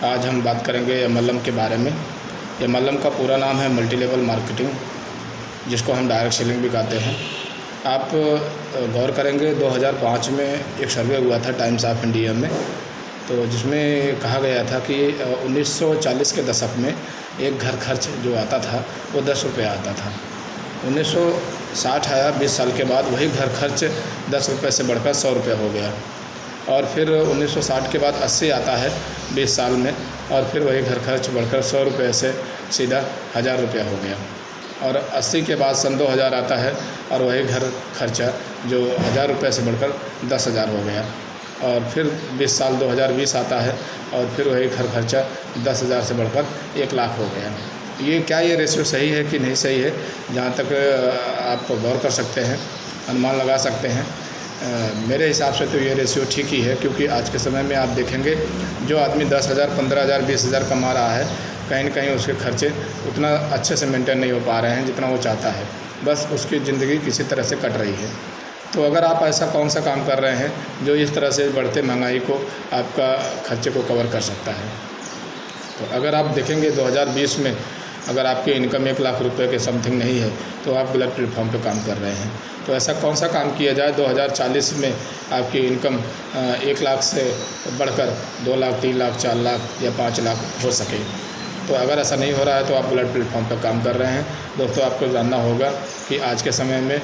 आज हम बात करेंगे MLM के बारे में। MLM का पूरा नाम है मल्टी लेवल मार्केटिंग, जिसको हम डायरेक्ट सेलिंग भी कहते हैं। आप गौर करेंगे 2005 में एक सर्वे हुआ था टाइम्स ऑफ इंडिया में, तो जिसमें कहा गया था कि 1940 के दशक में एक घर खर्च जो आता था वो 10 रुपये आता था। 1960 आया, 20 साल के बाद वही घर खर्च 10 रुपये से बढ़कर 100 रुपये हो गया। और फिर 1960 के बाद 80 आता है 20 साल में, और फिर वही घर खर्च बढ़कर 100 रुपये से सीधा 1000 रुपया हो गया। और 80 के बाद सन 2000 आता है और वही घर खर्चा जो 1000 रुपये से बढ़कर 10,000 हो गया। और फिर 20 साल 2020 आता है और फिर वही घर खर्चा 10,000 से बढ़कर 1 लाख हो गया। ये रेशियो सही है कि नहीं सही है, जहाँ तक आप गौर कर सकते हैं, अनुमान लगा सकते हैं। मेरे हिसाब से तो ये रेशियो ठीक ही है, क्योंकि आज के समय में आप देखेंगे जो आदमी 10,000, 15,000, 20,000 कमा रहा है, कहीं न कहीं उसके खर्चे उतना अच्छे से मेंटेन नहीं हो पा रहे हैं जितना वो चाहता है। बस उसकी ज़िंदगी किसी तरह से कट रही है। तो अगर आप ऐसा कौन सा काम कर रहे हैं जो इस तरह से बढ़ते महंगाई को आपका खर्चे को कवर कर सकता है। तो अगर आप देखेंगे 2020 में अगर आपकी इनकम 1 लाख रुपए के समथिंग नहीं है तो आप गलत प्लेटफॉर्म पे काम कर रहे हैं। तो ऐसा कौन सा काम किया जाए 2040 में आपकी इनकम 1 लाख से बढ़कर 2 लाख, 3 लाख, 4 लाख या 5 लाख हो सके। तो अगर ऐसा नहीं हो रहा है तो आप गलत प्लेटफॉर्म पर काम कर रहे हैं। दोस्तों, आपको जानना होगा कि आज के समय में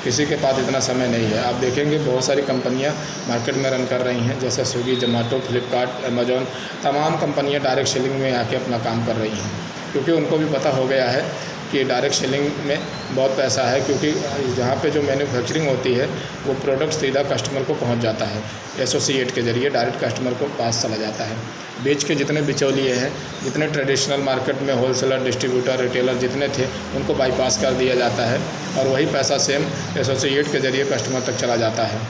किसी के पास इतना समय नहीं है। आप देखेंगे बहुत सारी कंपनियां मार्केट में रन कर रही हैं, जैसे स्विगी, जोमेटो, फ्लिपकार्ट, अमेजॉन, तमाम कंपनियां डायरेक्ट सेलिंग में आके अपना काम कर रही हैं, क्योंकि उनको भी पता हो गया है कि डायरेक्ट सेलिंग में बहुत पैसा है। क्योंकि जहाँ पे जो मैन्युफैक्चरिंग होती है वो प्रोडक्ट सीधा कस्टमर को पहुँच जाता है, एसोसिएट के ज़रिए डायरेक्ट कस्टमर को पास चला जाता है। बीच के जितने बिचौलिए हैं, जितने ट्रेडिशनल मार्केट में होलसेलर, डिस्ट्रीब्यूटर, रिटेलर जितने थे, उनको बाईपास कर दिया जाता है और वही पैसा सेम एसोसिएट के ज़रिए कस्टमर तक चला जाता है।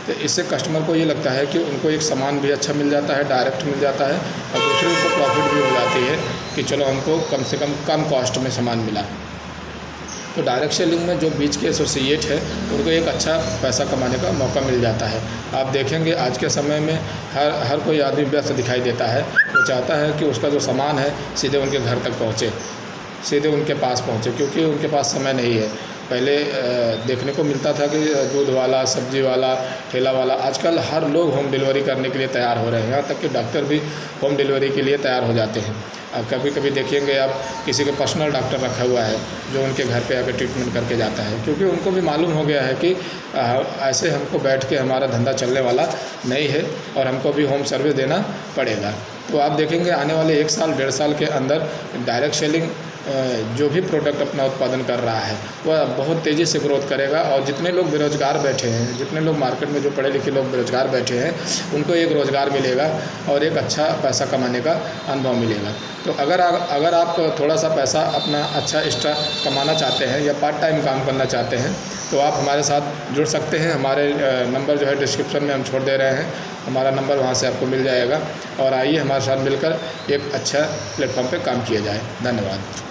तो इससे कस्टमर को ये लगता है कि उनको एक सामान भी अच्छा मिल जाता है, डायरेक्ट मिल जाता है, और दूसरी उनको प्रॉफिट भी हो जाती है कि चलो हमको कम से कम कॉस्ट में सामान मिला। तो डायरेक्ट सेलिंग में जो बीच के एसोसिएट है उनको एक अच्छा पैसा कमाने का मौका मिल जाता है। आप देखेंगे आज के समय में हर कोई आदमी व्यस्त दिखाई देता है। वो चाहता है कि उसका जो सामान है सीधे उनके घर तक पहुँचे, सीधे उनके पास पहुँचे, क्योंकि उनके पास समय नहीं है। पहले देखने को मिलता था कि दूध वाला, सब्जी वाला, ठेला वाला, आजकल हर लोग होम डिलीवरी करने के लिए तैयार हो रहे हैं। यहाँ तक कि डॉक्टर भी होम डिलीवरी के लिए तैयार हो जाते हैं। अब कभी कभी देखेंगे आप किसी के पर्सनल डॉक्टर रखा हुआ है जो उनके घर पे आकर ट्रीटमेंट करके जाता है, क्योंकि उनको भी मालूम हो गया है कि ऐसे हमको बैठ के हमारा धंधा चलने वाला नहीं है और हमको भी होम सर्विस देना पड़ेगा। तो आप देखेंगे आने वाले 1 साल, 1.5 साल के अंदर डायरेक्ट सेलिंग जो भी प्रोडक्ट अपना उत्पादन कर रहा है वह बहुत तेज़ी से ग्रोथ करेगा। और जितने लोग बेरोज़गार बैठे हैं, जितने लोग मार्केट में जो पढ़े लिखे लोग बेरोज़गार बैठे हैं, उनको एक रोज़गार मिलेगा और एक अच्छा पैसा कमाने का अनुभव मिलेगा। तो अगर आप थोड़ा सा पैसा अपना अच्छा एक्स्ट्रा कमाना चाहते हैं या पार्ट टाइम काम करना चाहते हैं तो आप हमारे साथ जुड़ सकते हैं। हमारे नंबर जो है डिस्क्रिप्शन में हम छोड़ दे रहे हैं, हमारा नंबर वहाँ से आपको मिल जाएगा। और आइए हमारे साथ मिलकर एक अच्छा प्लेटफॉर्म पे काम किया जाए। धन्यवाद।